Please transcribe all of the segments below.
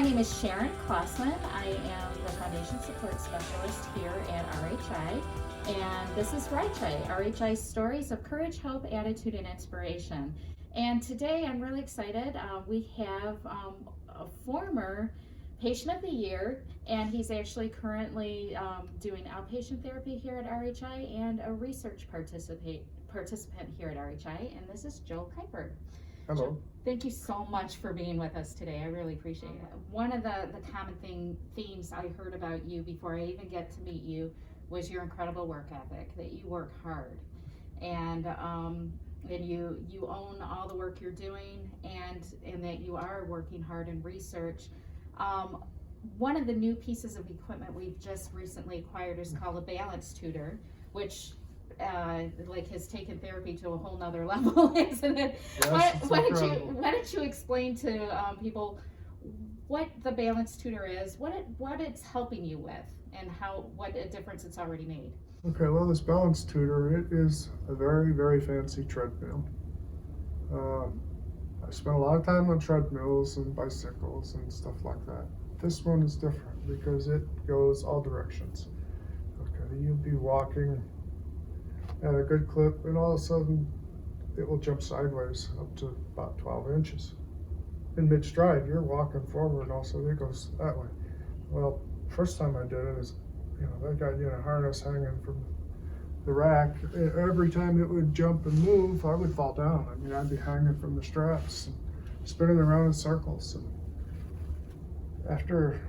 my name is Sharon Klossman. I am the Foundation Support Specialist here at RHI, and this is RHI, RHI's Stories of Courage, Hope, Attitude, and Inspiration. And today I'm really excited. We have a former patient of the year, and he's actually currently doing outpatient therapy here at RHI and a research participant here at RHI, and this is Joe Kuiper. Hello. Joe, thank you so much for being with us today. I really appreciate it. One of the common themes I heard about you before I even get to meet you was your incredible work ethic, that you work hard, and you own all the work you're doing, and that you are working hard in research. One of the new pieces of equipment we've just recently acquired is called a balance tutor, which has taken therapy to a whole nother level, isn't it? Yes, Why don't you explain to people what the balance tutor is, what it's helping you with, and what a difference it's already made. Okay, well, this balance tutor, it is a very, very fancy treadmill. I spent a lot of time on treadmills and bicycles and stuff like that. This one is different because it goes all directions. Okay, you'll be walking at a good clip, and all of a sudden it will jump sideways up to about 12 inches. In mid-stride, you're walking forward, and also it goes that way. Well, first time I did it is, they got you in a harness hanging from the rack. Every time it would jump and move, I would fall down. I mean, I'd be hanging from the straps and spinning around in circles. And after,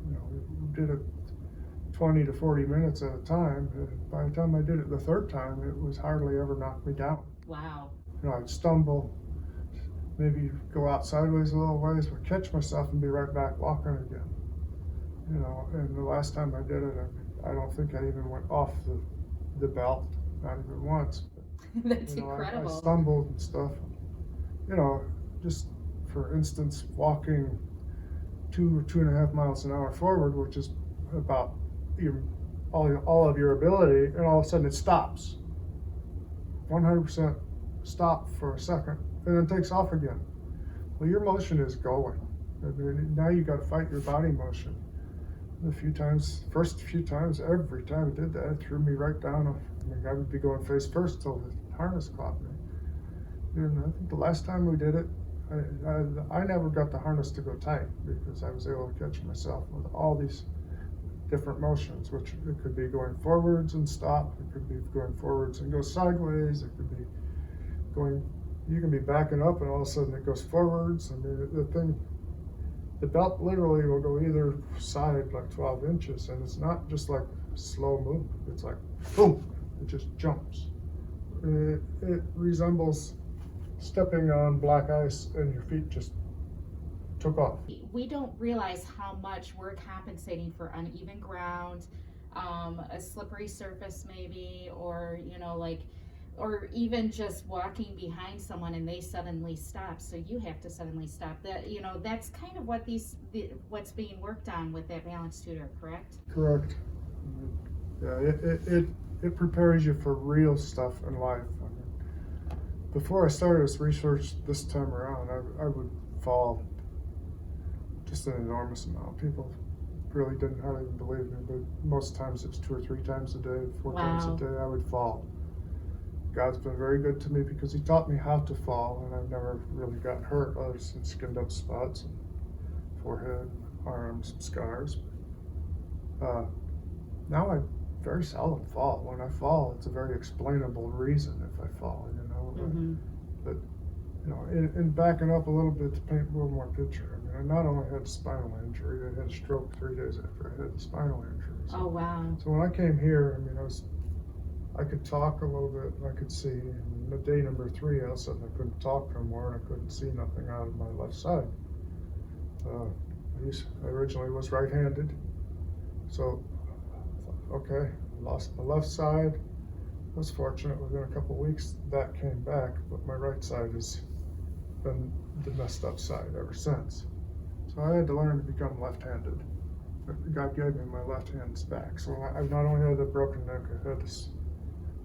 we did it 20 to 40 minutes at a time. By the time I did it the third time, it was hardly ever knocked me down. Wow. I'd stumble, maybe go out sideways a little ways, but catch myself and be right back walking again. And the last time I did it, I don't think I even went off the belt, not even once. But, That's incredible. I stumbled and stuff. Just for instance, walking 2 or 2.5 miles an hour forward, which is about all of your ability, and all of a sudden it stops. 100% stop for a second, and then takes off again. Well, your motion is going. Now you got to fight your body motion. First few times, every time it did that, it threw me right down. I would be going face first till the harness caught me. And I think the last time we did it, I never got the harness to go tight because I was able to catch myself with all these different motions, which it could be going forwards and stop, it could be going forwards and go sideways, it could be you can be backing up and all of a sudden it goes forwards. I mean, the belt literally will go either side like 12 inches, and it's not just like slow movement, it's like boom, it just jumps. It resembles stepping on black ice and your feet just took off. We don't realize how much we're compensating for uneven ground, a slippery surface maybe, or or even just walking behind someone and they suddenly stop, so you have to suddenly stop. That's kind of what's being worked on with that balance tutor, correct? Correct. Yeah, it prepares you for real stuff in life. I mean, before I started this research this time around, I would fall just an enormous amount. People really didn't hardly even believe me, but most times it's 2 or 3 times a day, 4 times a day I would fall. God's been very good to me because he taught me how to fall, and I've never really got hurt other than skinned up spots and forehead, arms, and scars. Now I very seldom fall. When I fall, it's a very explainable reason if I fall, Mm-hmm. But in backing up a little bit to paint a little more picture, I not only had a spinal injury, I had a stroke 3 days after I had the spinal injury. So, oh wow. So when I came here, I could talk a little bit, and I could see. And the day number 3, all of a sudden I couldn't talk no more, and I couldn't see nothing out of my left side. I originally was right-handed, so I thought, okay, I lost my left side. I was fortunate within a couple of weeks that came back, but my right side has been the messed up side ever since. So I had to learn to become left-handed. God gave me my left hand's back. So I not only had a broken neck, I had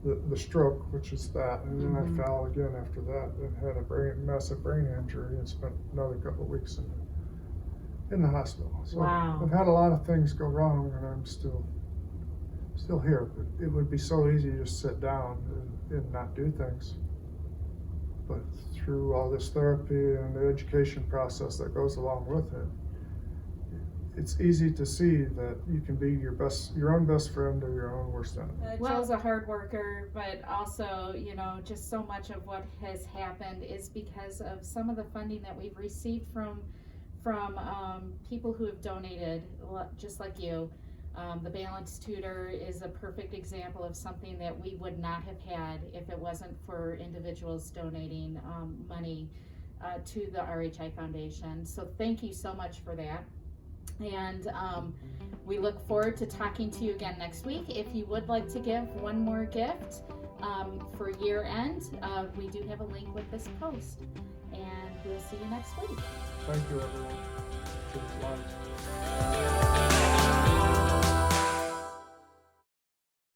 the stroke, which is that, and then I fell again after that and had a massive brain injury and spent another couple of weeks in the hospital. So Wow. I've had a lot of things go wrong, and I'm still here. But it would be so easy to just sit down and not do things. But through all this therapy and the education process that goes along with it, it's easy to see that you can be your own best friend or your own worst enemy. Joe's a hard worker, but also, you know, just so much of what has happened is because of some of the funding that we've received from people who have donated, just like you. The Balanced Tutor is a perfect example of something that we would not have had if it wasn't for individuals donating money to the RHI Foundation. So thank you so much for that. And we look forward to talking to you again next week. If you would like to give one more gift for year end, we do have a link with this post. And we'll see you next week. Thank you, everyone. Cheers, lives.